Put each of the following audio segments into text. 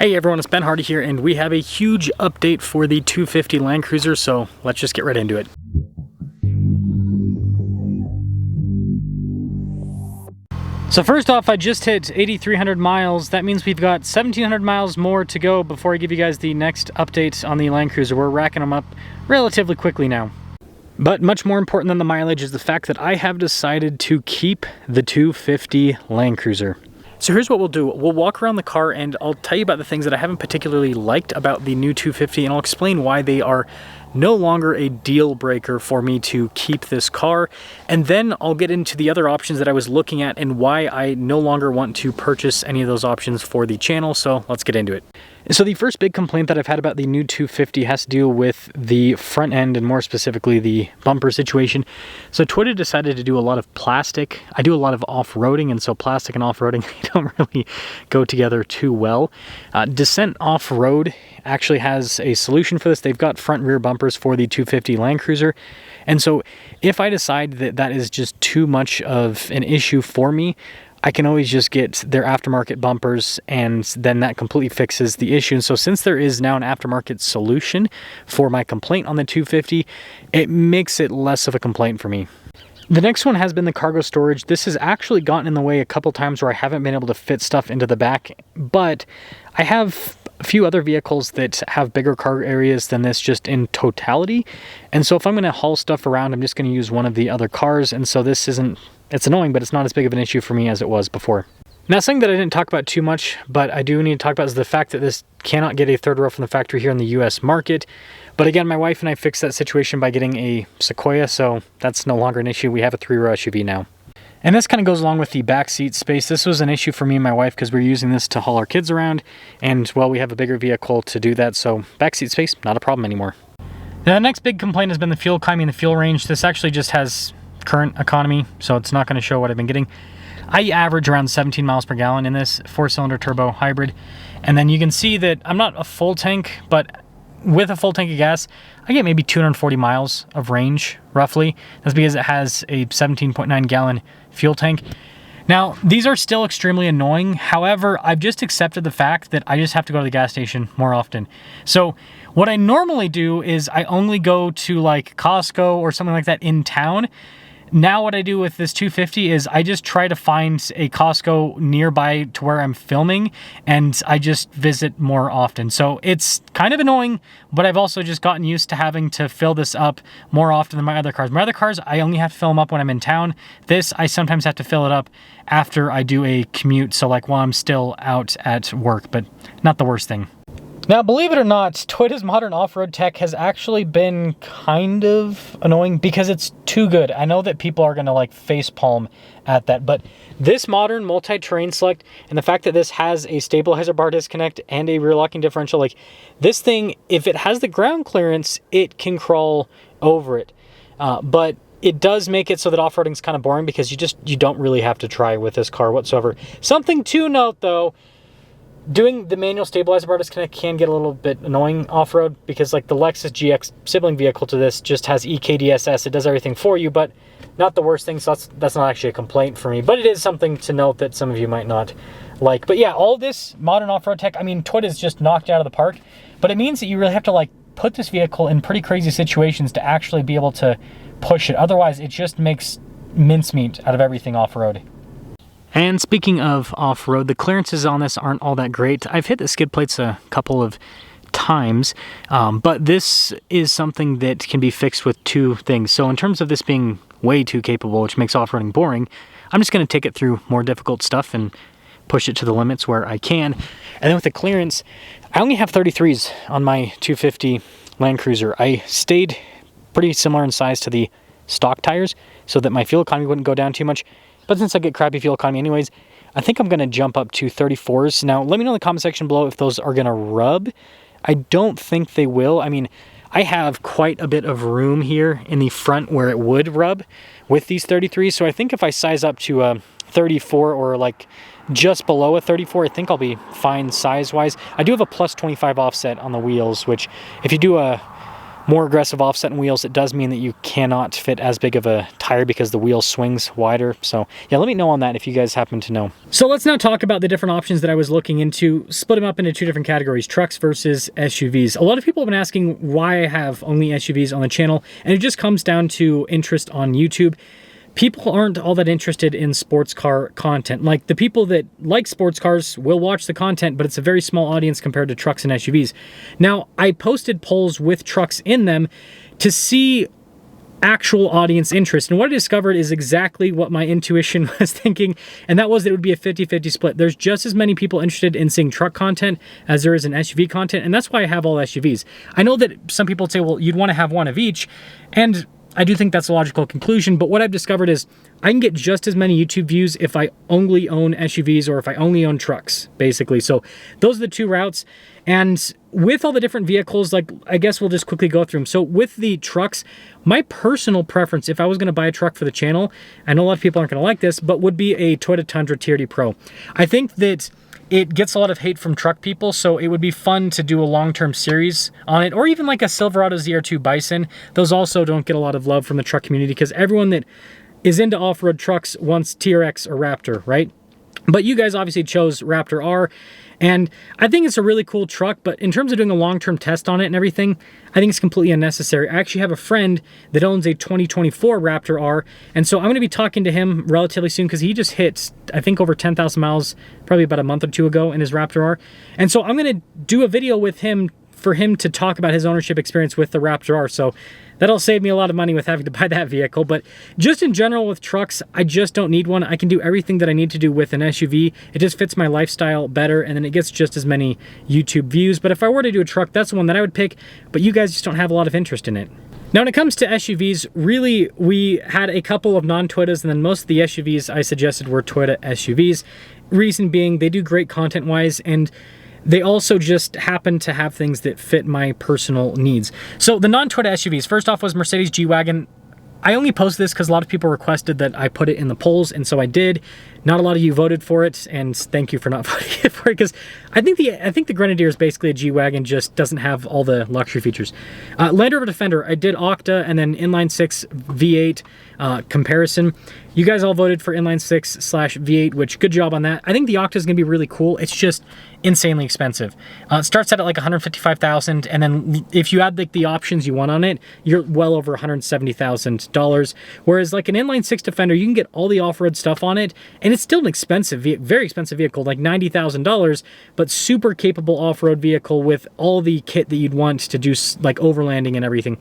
Hey everyone, it's Ben Hardy here, and we have a huge update for the 250 Land Cruiser, so let's just get right into it. So first off, I just hit 8,300 miles. That means we've got 1,700 miles more to go before I give you guys the next update on the Land Cruiser. We're racking them up relatively quickly now. But much more important than the mileage is the fact that I have decided to keep the 250 Land Cruiser. So here's what we'll do. We'll walk around the car and I'll tell you about the things that I haven't particularly liked about the new 250, and I'll explain why they are no longer a deal breaker for me to keep this car. And then I'll get into the other options that I was looking at and why I no longer want to purchase any of those options for the channel. So let's get into it. So the first big complaint that I've had about the new 250 has to do with the front end, and more specifically the bumper situation. So Toyota decided to do a lot of plastic. I do a lot of off-roading, and so plastic and off-roading don't really go together too well. Descent Off-Road actually has a solution for this. They've got front and rear bumpers for the 250 Land Cruiser. And so if I decide that that is just too much of an issue for me, I can always just get their aftermarket bumpers, and then that completely fixes the issue. And so since there is now an aftermarket solution for my complaint on the 250, it makes it less of a complaint for me. The next one has been the cargo storage. This has actually gotten in the way a couple times where I haven't been able to fit stuff into the back, but I have a few other vehicles that have bigger cargo areas than this just in totality. And so if I'm going to haul stuff around, I'm just going to use one of the other cars. And so this isn't, it's annoying, but it's not as big of an issue for me as it was before. Now, something that I didn't talk about too much, but I do need to talk about, is the fact that this cannot get a third row from the factory here in the US market. But again, my wife and I fixed that situation by getting a Sequoia, so that's no longer an issue. We have a 3-row SUV now. And this kind of goes along with the back seat space. This was an issue for me and my wife because we're using this to haul our kids around, and well, we have a bigger vehicle to do that, so back seat space, not a problem anymore. Now, the next big complaint has been the fuel economy and the fuel range. This actually just has current economy, so it's not going to show what I've been getting. I average around 17 miles per gallon in this 4-cylinder turbo hybrid, and then you can see that I'm not a full tank, but with a full tank of gas, I get maybe 240 miles of range, roughly. That's because it has a 17.9 gallon fuel tank. Now, these are still extremely annoying. However, I've just accepted the fact that I just have to go to the gas station more often. So what I normally do is I only go to like Costco or something like that in town. Now what I do with this 250 is I just try to find a Costco nearby to where I'm filming, and I just visit more often. So it's kind of annoying, but I've also just gotten used to having to fill this up more often than my other cars. My other cars, I only have to fill them up when I'm in town. This, I sometimes have to fill it up after I do a commute, so like while I'm still out at work, but not the worst thing. Now, believe it or not, Toyota's modern off-road tech has actually been kind of annoying because it's too good. I know that people are going to like facepalm at that, but this modern multi-terrain select and the fact that this has a stabilizer bar disconnect and a rear locking differential, like this thing, if it has the ground clearance, it can crawl over it. But it does make it so that off-roading is kind of boring because you don't really have to try with this car whatsoever. Something to note though, doing the manual stabilizer bar disconnect can get a little bit annoying off-road because like the Lexus GX sibling vehicle to this just has EKDSS. It does everything for you, but not the worst thing, so that's not actually a complaint for me. But it is something to note that some of you might not like. But yeah, all this modern off-road tech, I mean, Toyota's just knocked out of the park, but it means that you really have to like put this vehicle in pretty crazy situations to actually be able to push it. Otherwise, it just makes mincemeat out of everything off-road. And speaking of off-road, the clearances on this aren't all that great. I've hit the skid plates a couple of times, but this is something that can be fixed with two things. So in terms of this being way too capable, which makes off-roading boring, I'm just going to take it through more difficult stuff and push it to the limits where I can. And then with the clearance, I only have 33s on my 250 Land Cruiser. I stayed pretty similar in size to the stock tires so that my fuel economy wouldn't go down too much. But since I get crappy fuel economy anyways, I think I'm going to jump up to 34s. Now, let me know in the comment section below if those are going to rub. I don't think they will. I mean, I have quite a bit of room here in the front where it would rub with these 33s. So I think if I size up to a 34 or like just below a 34, I think I'll be fine size-wise. I do have a plus 25 offset on the wheels, which if you do a more aggressive offsetting wheels, it does mean that you cannot fit as big of a tire because the wheel swings wider. So yeah, let me know on that if you guys happen to know. So let's now talk about the different options that I was looking into, split them up into two different categories, trucks versus SUVs. A lot of people have been asking why I have only SUVs on the channel, and it just comes down to interest on YouTube. People aren't all that interested in sports car content. Like, the people that like sports cars will watch the content, but it's a very small audience compared to trucks and SUVs. Now, I posted polls with trucks in them to see actual audience interest. And what I discovered is exactly what my intuition was thinking, and that was that it would be a 50-50 split. There's just as many people interested in seeing truck content as there is in SUV content, and that's why I have all SUVs. I know that some people would say, well, you'd want to have one of each, and I do think that's a logical conclusion, but what I've discovered is I can get just as many YouTube views if I only own SUVs or if I only own trucks, basically. So those are the two routes. And with all the different vehicles, like, I guess we'll just quickly go through them. So with the trucks, my personal preference, if I was going to buy a truck for the channel, I know a lot of people aren't going to like this, but would be a Toyota Tundra TRD Pro. I think that it gets a lot of hate from truck people, so it would be fun to do a long-term series on it, or even like a Silverado ZR2 Bison. Those also don't get a lot of love from the truck community because everyone that is into off-road trucks wants TRX or Raptor, right? But you guys obviously chose Raptor R, and I think it's a really cool truck, but in terms of doing a long-term test on it and everything, I think it's completely unnecessary. I actually have a friend that owns a 2024 Raptor R, and so I'm going to be talking to him relatively soon because he just hit, I think, over 10,000 miles probably about a month or two ago in his Raptor R. And so I'm going to do a video with him for him to talk about his ownership experience with the Raptor R. So that'll save me a lot of money with having to buy that vehicle. But just in general with trucks, I just don't need one. I can do everything that I need to do with an SUV. It just fits my lifestyle better, and then it gets just as many YouTube views. But if I were to do a truck, that's the one that I would pick, but you guys just don't have a lot of interest in it. Now, when it comes to SUVs, really, we had a couple of non-Toyotas, and then most of the SUVs I suggested were Toyota SUVs. Reason being, they do great content-wise, and they also just happen to have things that fit my personal needs. So the non-Toyota SUVs, first off was Mercedes G-Wagon. I only posted this because a lot of people requested that I put it in the polls, and so I did. Not a lot of you voted for it, and thank you for not voting for it, because I think the Grenadier is basically a G-Wagon, just doesn't have all the luxury features. Land Rover Defender, I did Octa and then inline-6 V8 comparison. You guys all voted for inline-6/V8, which, good job on that. I think the Octa is going to be really cool. It's just insanely expensive. It starts out at like $155,000, and then if you add like the options you want on it, you're well over $170,000. Whereas like an inline-6 Defender, you can get all the off-road stuff on it, and it's still an expensive, very expensive vehicle, like $90,000, but super capable off-road vehicle with all the kit that you'd want to do like overlanding and everything.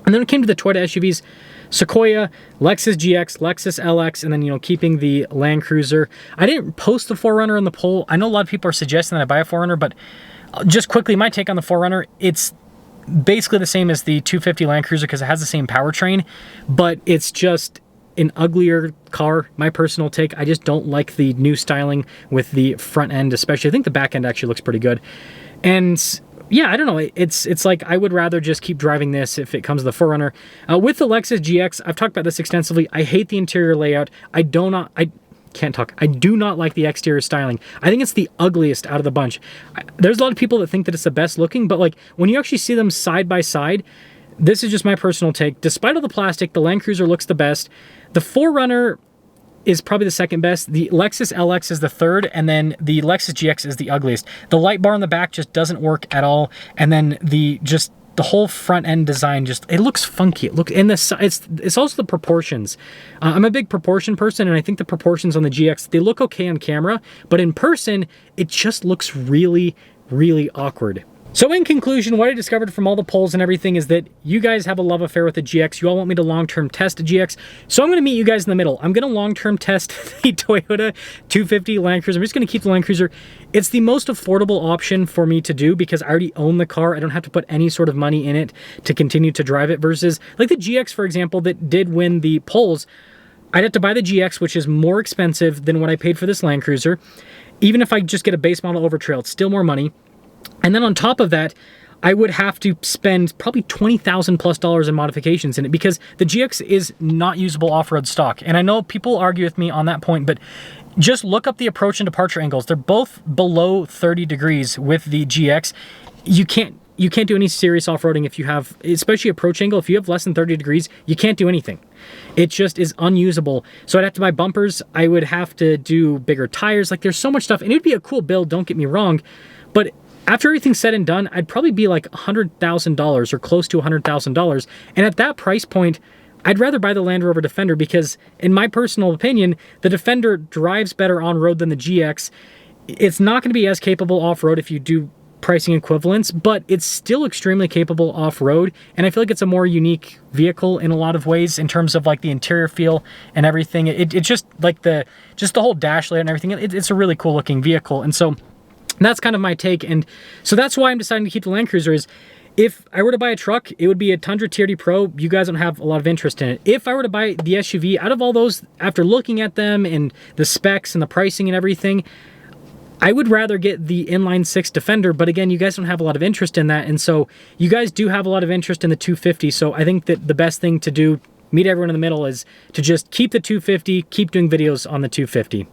And then it came to the Toyota SUVs, Sequoia, Lexus GX, Lexus LX, and then, you know, keeping the Land Cruiser. I didn't post the 4Runner in the poll. I know a lot of people are suggesting that I buy a 4Runner, but just quickly, my take on the 4Runner, it's basically the same as the 250 Land Cruiser because it has the same powertrain, but it's just an uglier car, my personal take. I just don't like the new styling with the front end, especially. I think the back end actually looks pretty good. And yeah, I don't know. It's like I would rather just keep driving this if it comes to the 4Runner. With the Lexus GX, I've talked about this extensively. I hate the interior layout. I do not like the exterior styling. I think it's the ugliest out of the bunch. There's a lot of people that think that it's the best looking, but like when you actually see them side by side, this is just my personal take. Despite all the plastic, the Land Cruiser looks the best. The 4Runner is probably the second best. The Lexus LX is the third, and then the Lexus GX is the ugliest. The light bar on the back just doesn't work at all, and then the whole front end design it looks funky. It's also the proportions. I'm a big proportion person, and I think the proportions on the GX, they look okay on camera, but in person it just looks really, really awkward. So in conclusion, what I discovered from all the polls and everything is that you guys have a love affair with the GX. You all want me to long-term test a GX. So I'm going to meet you guys in the middle. I'm going to long-term test the Toyota 250 Land Cruiser. I'm just going to keep the Land Cruiser. It's the most affordable option for me to do because I already own the car. I don't have to put any sort of money in it to continue to drive it versus like the GX, for example, that did win the polls. I'd have to buy the GX, which is more expensive than what I paid for this Land Cruiser. Even if I just get a base model over trail, it's still more money. And then on top of that, I would have to spend probably $20,000+ in modifications in it because the GX is not usable off-road stock. And I know people argue with me on that point, but just look up the approach and departure angles. They're both below 30 degrees with the GX. You can't you can't do any serious off-roading if you have, especially approach angle, if you have less than 30 degrees, you can't do anything. It just is unusable. So I'd have to buy bumpers. I would have to do bigger tires. Like, there's so much stuff, and it would be a cool build, don't get me wrong, but after everything's said and done, I'd probably be like $100,000 or close to $100,000. And at that price point, I'd rather buy the Land Rover Defender because, in my personal opinion, the Defender drives better on-road than the GX. It's not going to be as capable off-road if you do pricing equivalents, but it's still extremely capable off-road, and I feel like it's a more unique vehicle in a lot of ways in terms of like the interior feel and everything. It's just like the whole dash layout and everything. It's a really cool looking vehicle, and so that's kind of my take. And so that's why I'm deciding to keep the Land Cruiser. Is if I were to buy a truck, it would be a Tundra TRD Pro. You guys don't have a lot of interest in it. If I were to buy the SUV, out of all those, after looking at them and the specs and the pricing and everything, I would rather get the inline-six Defender, but again, you guys don't have a lot of interest in that, and so you guys do have a lot of interest in the 250, so I think that the best thing to do, meet everyone in the middle, is to just keep the 250, keep doing videos on the 250.